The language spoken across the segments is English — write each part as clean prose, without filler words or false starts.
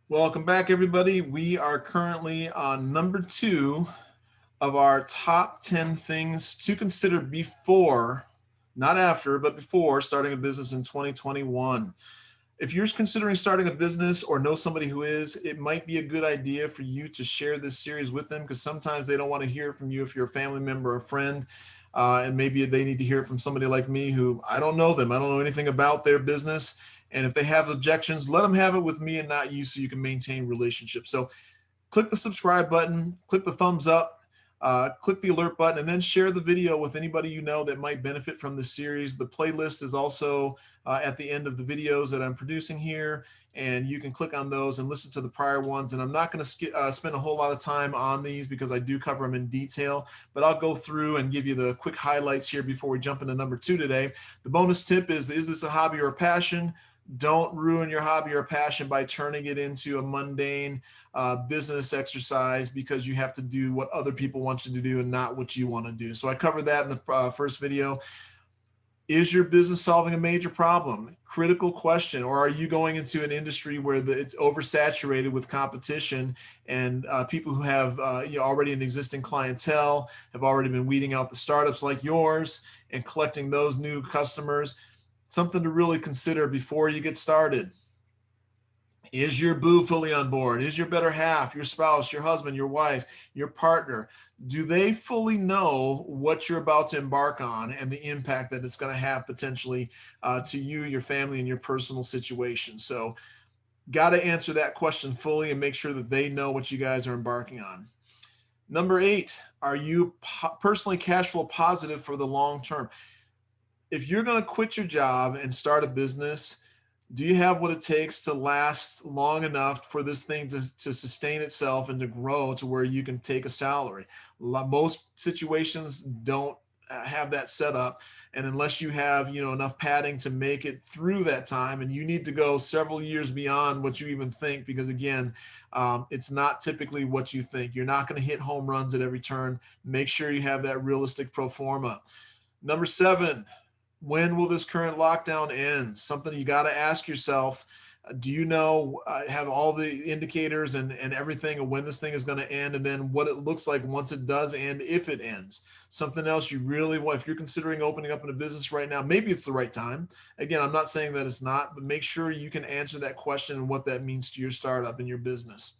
Welcome back, everybody. We are currently on number 2 of our top 10 things to consider before, not after, but before starting a business in 2021. If you're considering starting a business or know somebody who is, it might be a good idea for you to share this series with them because sometimes they don't want to hear from you if you're a family member or a friend. And maybe they need to hear it from somebody like me who I don't know them. I don't know anything about their business. And if they have objections, let them have it with me and not you so you can maintain relationships. So click the subscribe button, click the thumbs up, click the alert button, and then share the video with anybody you know that might benefit from this series. The playlist is also at the end of the videos that I'm producing here, and you can click on those and listen to the prior ones. And I'm not going to spend a whole lot of time on these because I do cover them in detail, but I'll go through and give you the quick highlights here before we jump into number 2 today. The bonus tip is this a hobby or a passion? Don't ruin your hobby or passion by turning it into a mundane business exercise because you have to do what other people want you to do and not what you want to do. So I covered that in the first video. Is your business solving a major problem? Critical question. Or are you going into an industry where it's oversaturated with competition and people who have already an existing clientele have already been weeding out the startups like yours and collecting those new customers? Something to really consider before you get started. Is your boo fully on board? Is your better half, your spouse, your husband, your wife, your partner, do they fully know what you're about to embark on and the impact that it's going to have potentially to you, your family, and your personal situation? So, got to answer that question fully and make sure that they know what you guys are embarking on. Number 8, are you personally cash flow positive for the long term? If you're going to quit your job and start a business, do you have what it takes to last long enough for this thing to sustain itself and to grow to where you can take a salary? Most situations don't have that set up, and unless you have enough padding to make it through that time, and you need to go several years beyond what you even think, because again, it's not typically what you think. You're not going to hit home runs at every turn. Make sure you have that realistic pro forma. Number 7, when will this current lockdown end? Something you got to ask yourself. Do you know, have all the indicators and everything of when this thing is going to end, and then what it looks like once it does end, if it ends? Something else you really want, if you're considering opening up in a business right now, maybe it's the right time. Again, I'm not saying that it's not, but make sure you can answer that question and what that means to your startup and your business.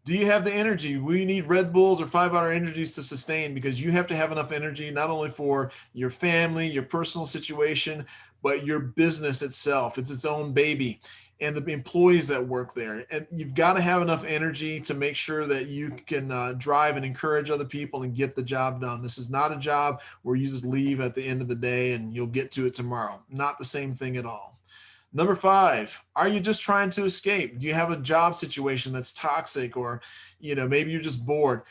Do you have the energy? We need Red Bulls or 5-hour energies to sustain, because you have to have enough energy not only for your family, your personal situation, but your business itself. It's its own baby, and the employees that work there. And you've got to have enough energy to make sure that you can drive and encourage other people and get the job done. This is not a job where you just leave at the end of the day and you'll get to it tomorrow. Not the same thing at all. Number 5, are you just trying to escape? Do you have a job situation that's toxic, or maybe you're just bored?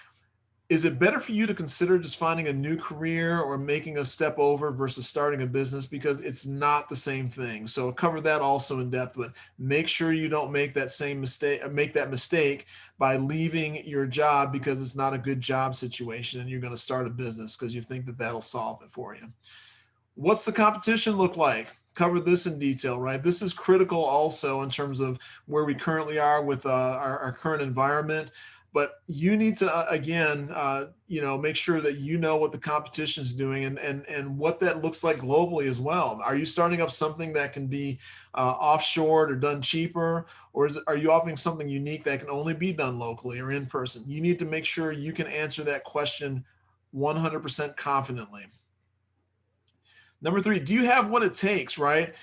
Is it better for you to consider just finding a new career or making a step over versus starting a business? Because it's not the same thing. So I'll cover that also in depth, but make sure you don't make that mistake by leaving your job because it's not a good job situation and you're going to start a business because you think that that'll solve it for you. What's the competition look like? Covered this in detail, right? This is critical also in terms of where we currently are with our current environment. But you need to, again, make sure that you know what the competition is doing and what that looks like globally as well. Are you starting up something that can be offshored or done cheaper? Or are you offering something unique that can only be done locally or in person? You need to make sure you can answer that question 100% confidently. Number 3, do you have what it takes, right?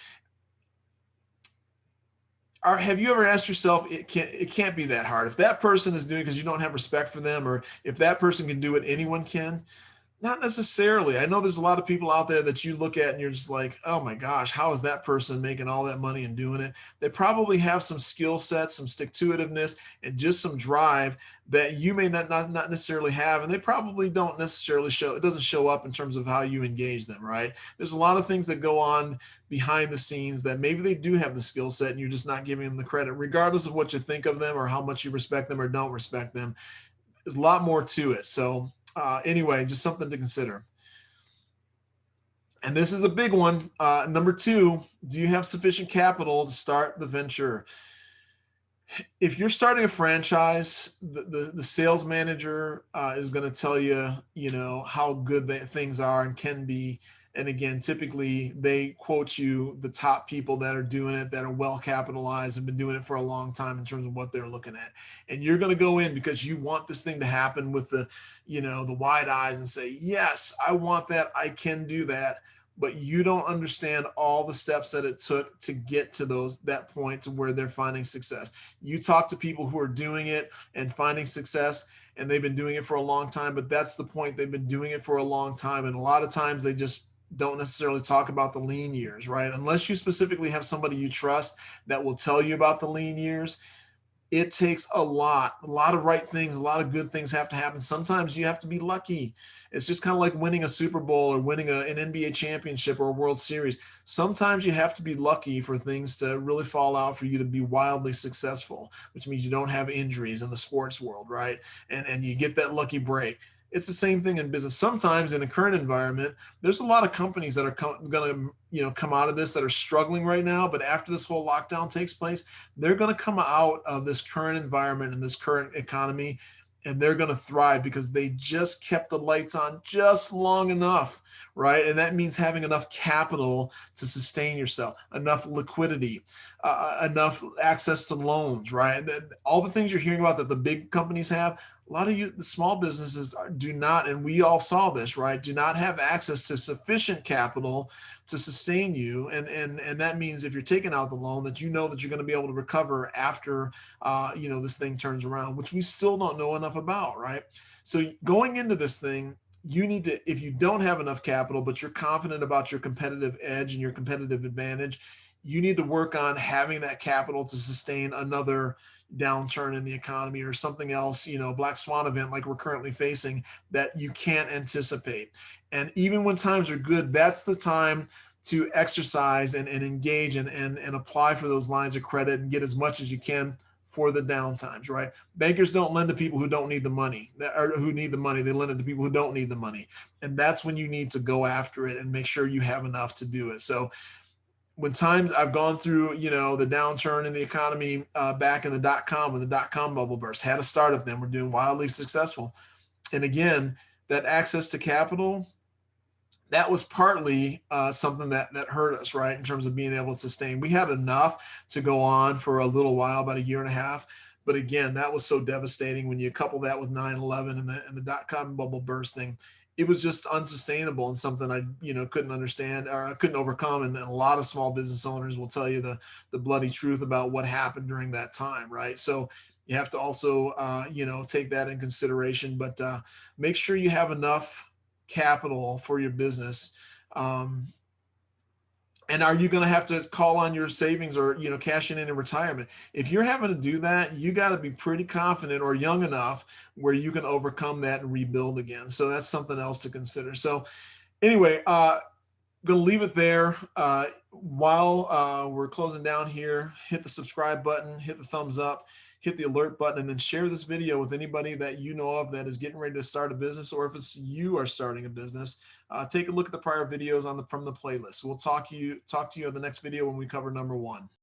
Have you ever asked yourself, it can't be that hard. If that person is doing it because you don't have respect for them, or if that person can do it, anyone can. Not necessarily. I know there's a lot of people out there that you look at and you're just like, oh my gosh, how is that person making all that money and doing it? They probably have some skill sets, some stick-to-itiveness, and just some drive that you may not necessarily have. And they probably don't necessarily show, it doesn't show up in terms of how you engage them, right? There's a lot of things that go on behind the scenes that maybe they do have the skill set and you're just not giving them the credit, regardless of what you think of them or how much you respect them or don't respect them. There's a lot more to it. So anyway, just something to consider. And this is a big one. Number 2, do you have sufficient capital to start the venture? If you're starting a franchise, the sales manager is going to tell you, you know, how good things are and can be. And again, typically they quote you the top people that are doing it, that are well capitalized and been doing it for a long time in terms of what they're looking at. And you're going to go in because you want this thing to happen with the, you know, the wide eyes and say, yes, I want that. I can do that. But you don't understand all the steps that it took to get to that point to where they're finding success. You talk to people who are doing it and finding success, and they've been doing it for a long time, but that's the point. They've been doing it for a long time. And a lot of times they just don't necessarily talk about the lean years, right? Unless you specifically have somebody you trust that will tell you about the lean years, it takes a lot of right things, a lot of good things have to happen. Sometimes you have to be lucky. It's just kind of like winning a Super Bowl or winning an NBA championship or a World Series. Sometimes you have to be lucky for things to really fall out for you to be wildly successful, which means you don't have injuries in the sports world, right? And you get that lucky break. It's the same thing in business. Sometimes in a current environment, there's a lot of companies that are going to, you know, come out of this that are struggling right now. But after this whole lockdown takes place, they're going to come out of this current environment and this current economy, and they're going to thrive because they just kept the lights on just long enough, right? And that means having enough capital to sustain yourself, enough liquidity, enough access to loans, right? All the things you're hearing about that the big companies have, a lot of you, the small businesses do not, and we all saw this, right? Do not have access to sufficient capital to sustain you, and that means if you're taking out the loan, that you know that you're going to be able to recover after, you know, this thing turns around, which we still don't know enough about, right? So going into this thing, you need to, if you don't have enough capital, but you're confident about your competitive edge and your competitive advantage, you need to work on having that capital to sustain another downturn in the economy or something else, you know, black swan event like we're currently facing that you can't anticipate. And even when times are good, that's the time to exercise and engage and apply for those lines of credit and get as much as you can for the downtimes, right? Bankers don't lend to people who don't need the money or who need the money. They lend it to people who don't need the money. And that's when you need to go after it and make sure you have enough to do it. So when times I've gone through, you know, the downturn in the economy back in the .com when the .com bubble burst, had a startup then, we're doing wildly successful. And again, that access to capital, that was partly something that hurt us, right? In terms of being able to sustain. We had enough to go on for a little while, about a year and a half. But again, that was so devastating when you couple that with 9/11 and the .com bubble bursting. It was just unsustainable and something I, you know, couldn't understand or I couldn't overcome. And a lot of small business owners will tell you the bloody truth about what happened during that time, right? So you have to also, you know, take that in consideration. But make sure you have enough capital for your business. Um, and are you going to have to call on your savings or, you know, cashing in retirement? If you're having to do that, you got to be pretty confident or young enough where you can overcome that and rebuild again. So that's something else to consider. So anyway, going to leave it there. While we're closing down here, hit the subscribe button, hit the thumbs up, hit the alert button, and then share this video with anybody that you know of that is getting ready to start a business, or if it's you are starting a business. Take a look at the prior videos from the playlist. We'll talk to you in the next video when we cover number 1.